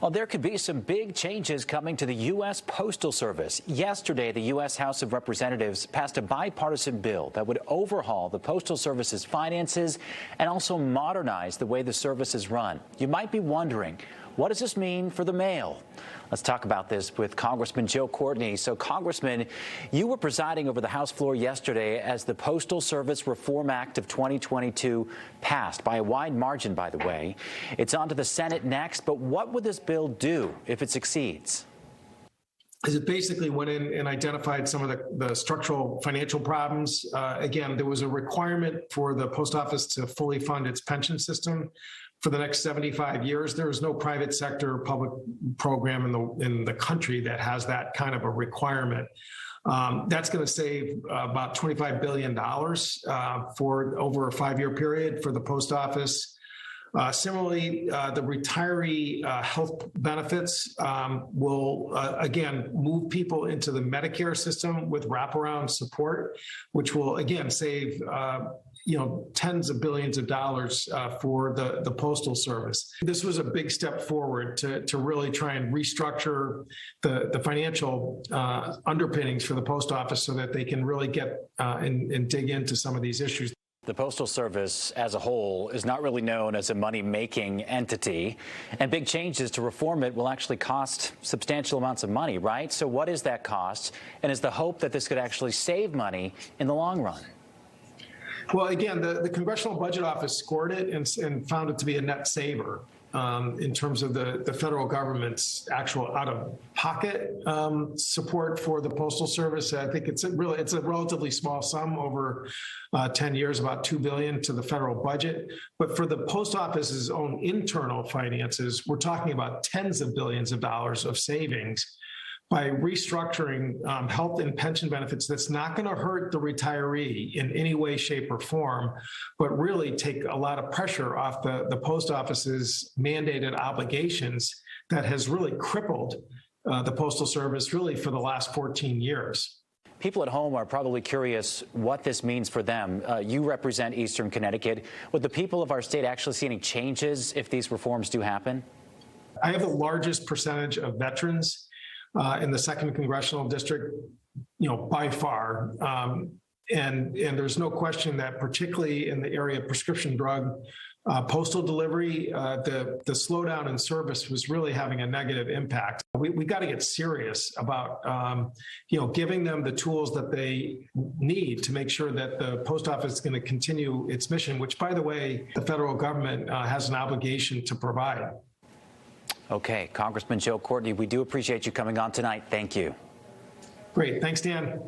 Well, there could be some big changes coming to the U.S. Postal Service. Yesterday, the U.S. House of Representatives passed a bipartisan bill that would overhaul the Postal Service's finances and also modernize the way the service is run. You might be wondering, what does this mean for the mail? Let's talk about this with Congressman Joe Courtney. So, Congressman, you were presiding over the House floor yesterday as the Postal Service Reform Act of 2022 passed by a wide margin, by the way. It's on to the Senate next, but what would this bill do if it succeeds? It basically went in and identified some of the structural financial problems. Again, there was a requirement for the post office to fully fund its pension system for the next 75 years. There is no private sector public program in the country that has that kind of a requirement. That's going to save about $25 billion for over a 5-year period for the post office. Similarly, the retiree health benefits will, again, move people into the Medicare system with wraparound support, which will, again, save tens of billions of dollars for the Postal Service. This was a big step forward to really try and restructure the financial underpinnings for the post office so that they can really get and dig into some of these issues. The Postal Service as a whole is not really known as a money-making entity, and big changes to reform it will actually cost substantial amounts of money, right? So what is that cost, and is the hope that this could actually save money in the long run? Well, again, the Congressional Budget Office scored it and found it to be a net saver in terms of the federal government's actual out-of-pocket support for the Postal Service. I think it's a relatively small sum over 10 years, about $2 billion to the federal budget. But for the Post Office's own internal finances, we're talking about tens of billions of dollars of savings by restructuring health and pension benefits. That's not going to hurt the retiree in any way, shape, or form, but really take a lot of pressure off the post office's mandated obligations that has really crippled the Postal Service really for the last 14 years. People at home are probably curious what this means for them. You represent Eastern Connecticut. Would the people of our state actually see any changes if these reforms do happen? I have the largest percentage of veterans in the 2nd Congressional District, by far. And there's no question that particularly in the area of prescription drug postal delivery, the slowdown in service was really having a negative impact. We got to get serious about, giving them the tools that they need to make sure that the post office is going to continue its mission, which, by the way, the federal government has an obligation to provide. Okay, Congressman Joe Courtney, we do appreciate you coming on tonight. Thank you. Great. Thanks, Dan.